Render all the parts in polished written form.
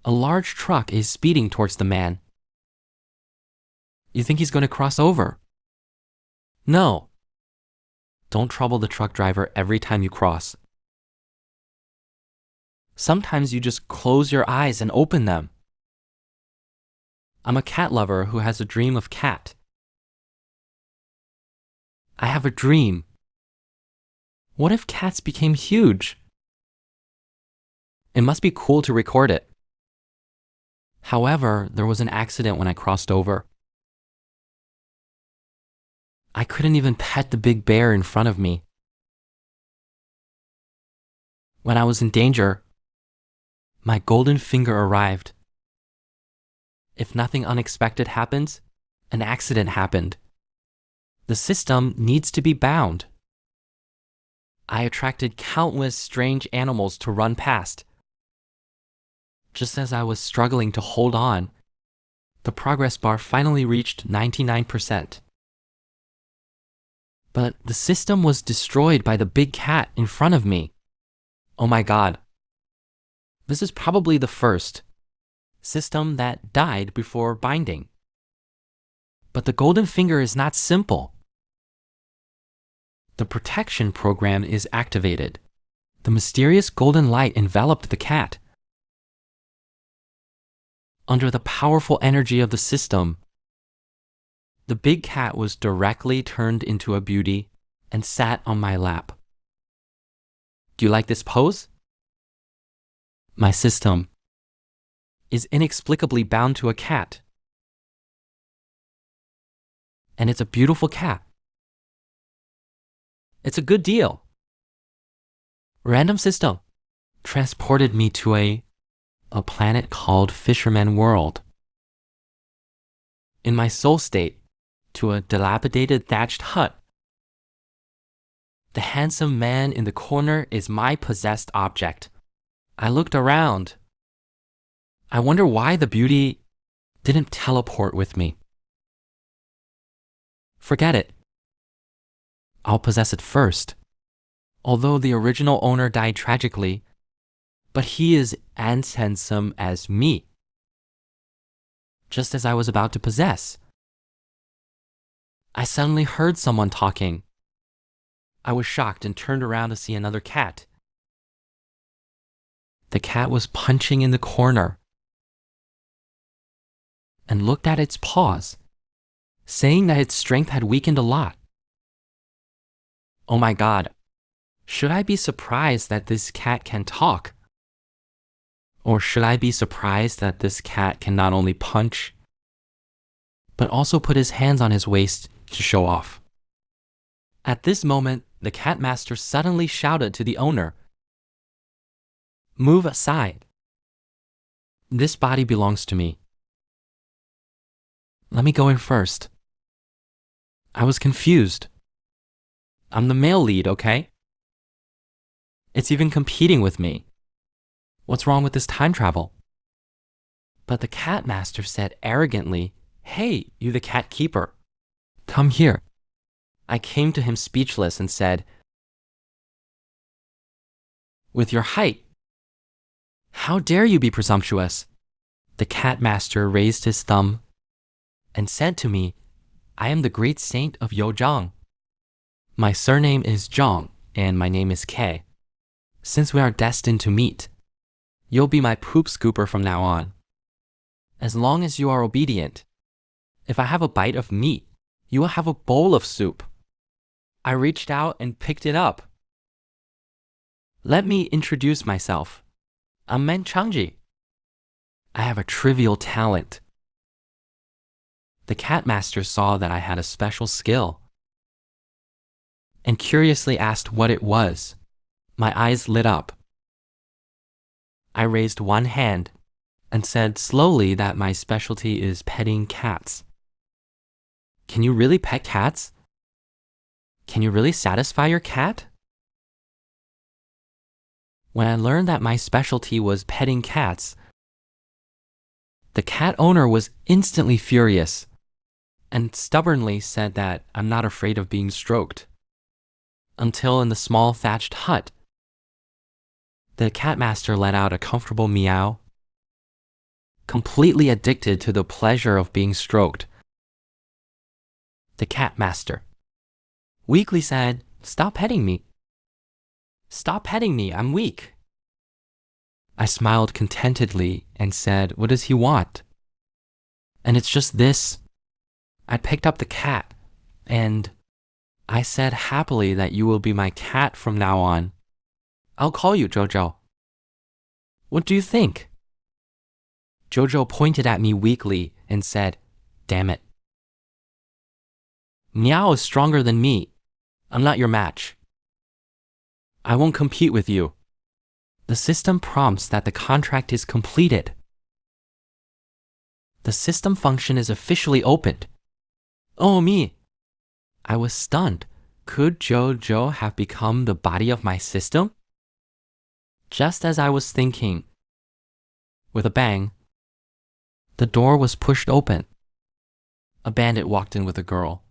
A large truck is speeding towards the man. You think he's going to cross over? No. Don't trouble the truck driver every time you cross. Sometimes you just close your eyes and open them. I'm a cat lover who has a dream of cat. I have a dream. What if cats became huge? It must be cool to record it. However, there was an accident when I crossed over. I couldn't even pet the big bear in front of me. When I was in danger, my golden finger arrived. If nothing unexpected happens, an accident happened. The system needs to be bound. I attracted countless strange animals to run past. Just as I was struggling to hold on, the progress bar finally reached 99%. But the system was destroyed by the big cat in front of me. Oh my God. This is probably the first system that died before binding. But the golden finger is not simple. The protection program is activated. The mysterious golden light enveloped the cat. Under the powerful energy of the system, the big cat was directly turned into a beauty and sat on my lap. Do you like this pose? My system is inexplicably bound to a cat. And it's a beautiful cat. It's a good deal. Random system transported me to a planet called Fisherman World. In my soul state, to a dilapidated thatched hut. The handsome man in the corner is my possessed object. I looked around. I wonder why the beauty didn't teleport with me. Forget it. I'll possess it first. Although the original owner died tragically, but he is as handsome as me. Just as I was about to possess, I suddenly heard someone talking. I was shocked and turned around to see another cat. The cat was punching in the corner and looked at its paws, saying that its strength had weakened a lot. Oh my God, should I be surprised that this cat can talk? Or should I be surprised that this cat can not only punch, but also put his hands on his waist to show off? At this moment, the cat master suddenly shouted to the owner, "Move aside. This body belongs to me. Let me go in first." I was confused. I'm the male lead, okay? It's even competing with me. What's wrong with this time travel? But the cat master said arrogantly, "Hey, you the cat keeper. Come here." I came to him speechless and said, "With your height, how dare you be presumptuous?" The cat master raised his thumb and said to me, "I am the great saint of Yozhang. My surname is Zhang and my name is K. Since we are destined to meet, you'll be my poop scooper from now on. As long as you are obedient, if I have a bite of meat, you will have a bowl of soup." I reached out and picked it up. Let me introduce myself. I'm Men Changji. I have a trivial talent. The cat master saw that I had a special skill and curiously asked what it was. My eyes lit up. I raised one hand and said slowly that my specialty is petting cats. Can you really pet cats? Can you really satisfy your cat? When I learned that my specialty was petting cats, the cat owner was instantly furious and stubbornly said that I'm not afraid of being stroked. Until in the small thatched hut, the cat master let out a comfortable meow completely addicted to the pleasure of being stroked. The cat master weakly said, "Stop petting me. Stop petting me, I'm weak." I smiled contentedly and said, "What does he want?" "And it's just this." I picked up the cat and I said happily that you will be my cat from now on. I'll call you Jojo. What do you think? Jojo pointed at me weakly and said, "Damn it. Meow is stronger than me. I'm not your match. I won't compete with you. The system prompts that the contract is completed. The system function is officially opened." Oh me! I was stunned. Could Jojo have become the body of my system? Just as I was thinking, with a bang, the door was pushed open. A bandit walked in with a girl.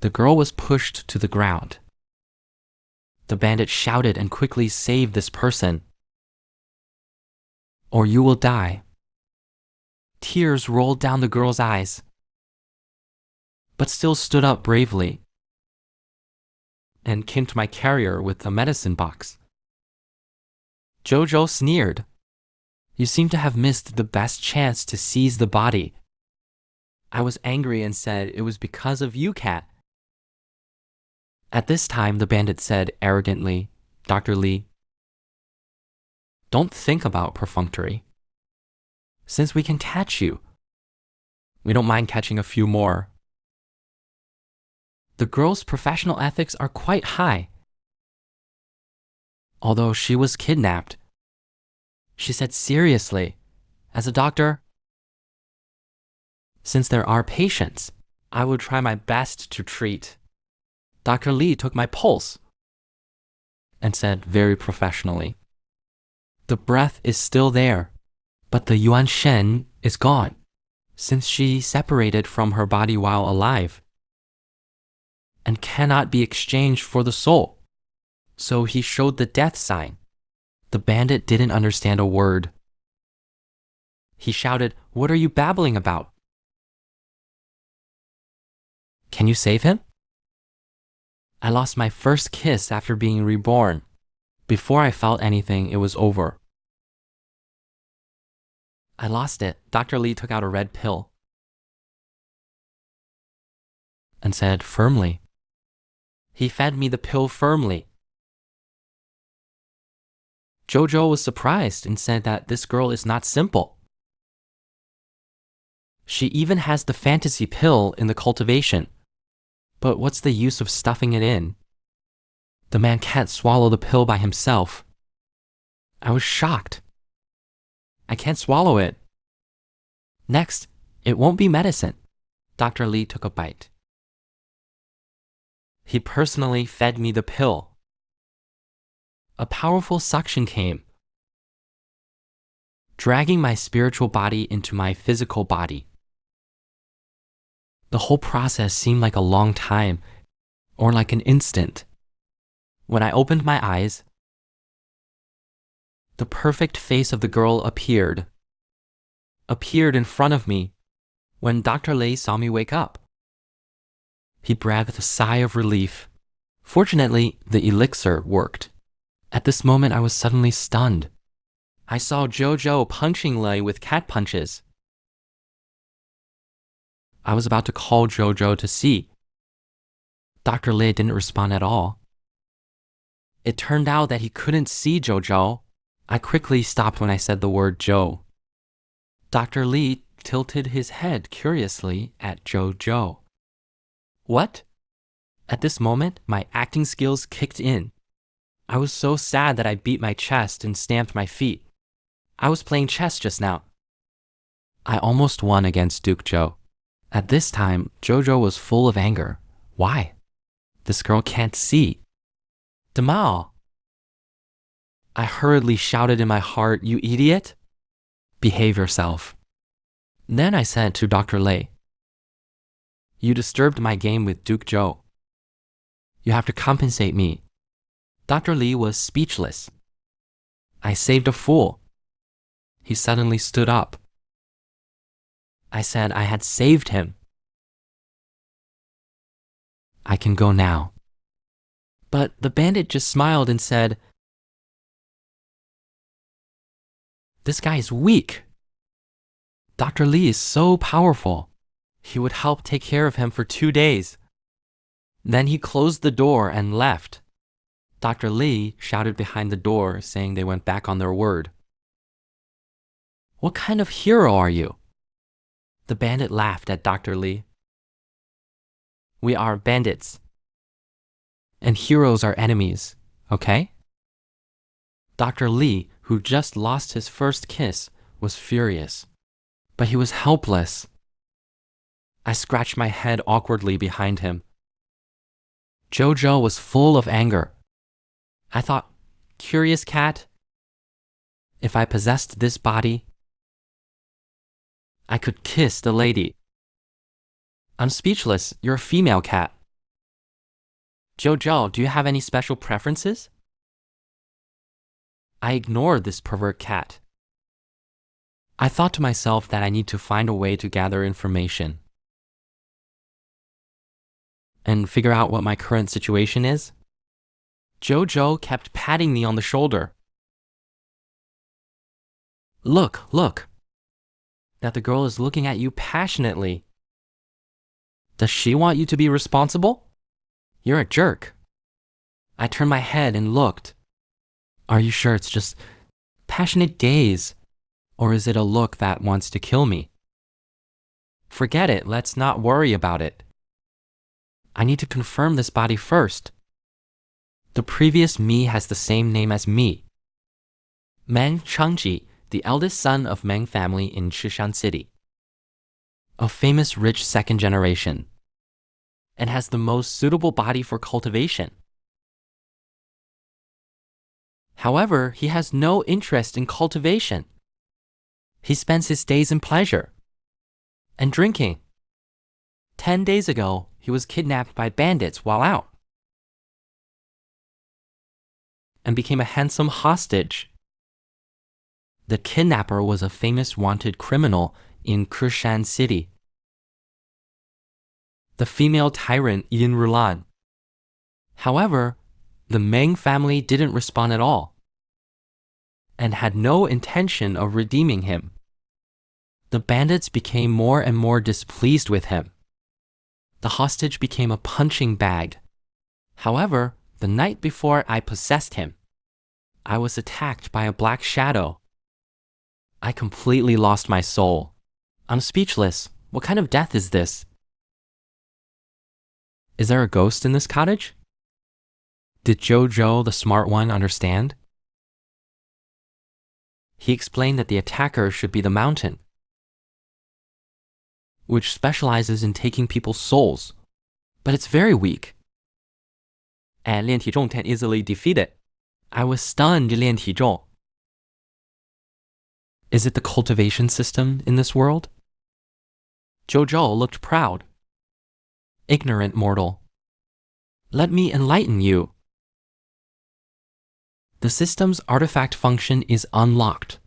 The girl was pushed to the ground. The bandit shouted and quickly saved this person, or you will die. Tears rolled down the girl's eyes, but still stood up bravely and came to my carrier with a medicine box. Jojo sneered. "You seem to have missed the best chance to seize the body." I was angry and said, "It was because of you, cat." At this time, the bandit said arrogantly, "Dr. Lee, don't think about perfunctory. Since we can catch you, we don't mind catching a few more." The girl's professional ethics are quite high. Although she was kidnapped, she said seriously, "As a doctor, since there are patients, I would try my best to treat." Dr. Lee took my pulse and said very professionally, "The breath is still there, but the Yuan Shen is gone, since she separated from her body while alive and cannot be exchanged for the soul." So he showed the death sign. The bandit didn't understand a word. He shouted, "What are you babbling about? Can you save him?" I lost my first kiss after being reborn. Before I felt anything, it was over. I lost it. Dr. Lee took out a red pill and said firmly. He fed me the pill firmly. Jojo was surprised and said that this girl is not simple. She even has the fantasy pill in the cultivation. But what's the use of stuffing it in? The man can't swallow the pill by himself. I was shocked. I can't swallow it. Next, it won't be medicine. Dr. Lee took a bite. He personally fed me the pill. A powerful suction came, dragging my spiritual body into my physical body. The whole process seemed like a long time, or like an instant. When I opened my eyes, the perfect face of the girl appeared in front of me when Dr. Lei saw me wake up. He breathed a sigh of relief. Fortunately, the elixir worked. At this moment, I was suddenly stunned. I saw Jojo punching Lei with cat punches. I was about to call Jojo to see. Dr. Lei didn't respond at all. It turned out that he couldn't see Jojo. I quickly stopped when I said the word Joe. Dr. Lee tilted his head curiously at Jojo. What? At this moment, my acting skills kicked in. I was so sad that I beat my chest and stamped my feet. I was playing chess just now. I almost won against Duke Joe. At this time, Jojo was full of anger. Why? This girl can't see. Demao! I hurriedly shouted in my heart, "You idiot! Behave yourself." Then I said to Dr. Lei, "You disturbed my game with Duke Joe. You have to compensate me." Dr. Lee was speechless. I saved a fool. He suddenly stood up. I said I had saved him. I can go now. But the bandit just smiled and said, "This guy is weak. Dr. Lee is so powerful. He would help take care of him for 2 days." Then he closed the door and left. Dr. Lee shouted behind the door, saying they went back on their word. "What kind of hero are you?" The bandit laughed at Dr. Lee. "We are bandits. And heroes are enemies, okay?" Dr. Lee, who just lost his first kiss, was furious. But he was helpless. I scratched my head awkwardly behind him. Jojo was full of anger. I thought, curious cat, if I possessed this body, I could kiss the lady. I'm speechless. You're a female cat. Jojo, do you have any special preferences? I ignored this pervert cat. I thought to myself that I need to find a way to gather information and figure out what my current situation is. Jojo kept patting me on the shoulder. Look. That the girl is looking at you passionately. Does she want you to be responsible? You're a jerk. I turned my head and looked. Are you sure it's just passionate gaze? Or is it a look that wants to kill me? Forget it. Let's not worry about it. I need to confirm this body first. The previous me has the same name as me. Meng Changji, the eldest son of Meng family in Shishan City. A famous rich second generation. And has the most suitable body for cultivation. However, he has no interest in cultivation. He spends his days in pleasure and drinking. 10 days ago, he was kidnapped by bandits while out and became a handsome hostage. The kidnapper was a famous wanted criminal in Kushan City. The female tyrant Yin Rulan. However, the Meng family didn't respond at all and had no intention of redeeming him. The bandits became more and more displeased with him. The hostage became a punching bag. However, the night before I possessed him, I was attacked by a black shadow. I completely lost my soul. I'm speechless. What kind of death is this? Is there a ghost in this cottage? Did Jojo, the smart one, understand? He explained that the attacker should be the mountain, which specializes in taking people's souls, but it's very weak. And 练体重 can easily defeat it. I was stunned, 练体重. Is it the cultivation system in this world? Jojo looked proud. Ignorant mortal. Let me enlighten you. The system's artifact function is unlocked.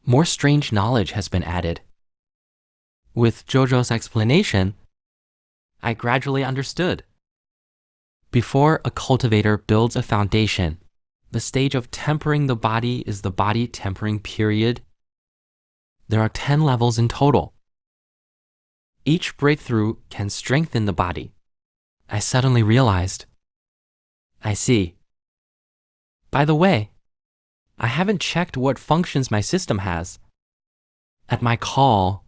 More strange knowledge has been added. With Jojo's explanation, I gradually understood. Before a cultivator builds a foundation, the stage of tempering the body is the body tempering period. There are 10 levels in total. Each breakthrough can strengthen the body. I suddenly realized. I see. By the way, I haven't checked what functions my system has. At my call,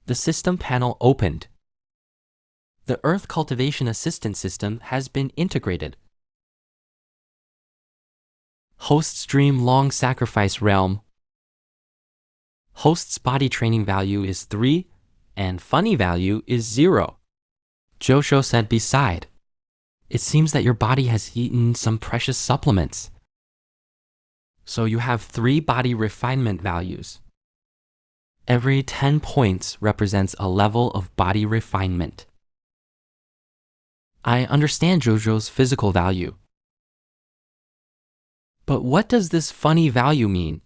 the system panel opened. The Earth Cultivation Assistant System has been integrated. Host Stream Long Sacrifice Realm. Host's body training value is 3 and funny value is 0. Jojo said beside, it seems that your body has eaten some precious supplements. So you have 3 body refinement values. Every 10 points represents a level of body refinement. I understand Jojo's physical value. But what does this funny value mean?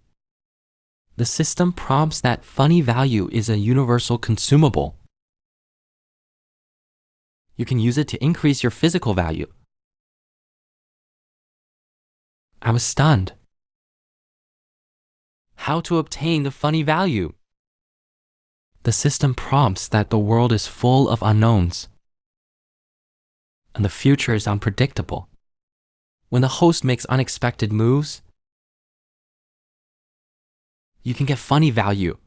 The system prompts that funny value is a universal consumable. You can use it to increase your physical value. I was stunned. How to obtain the funny value? The system prompts that the world is full of unknowns, and the future is unpredictable. When the host makes unexpected moves, you can get funny value.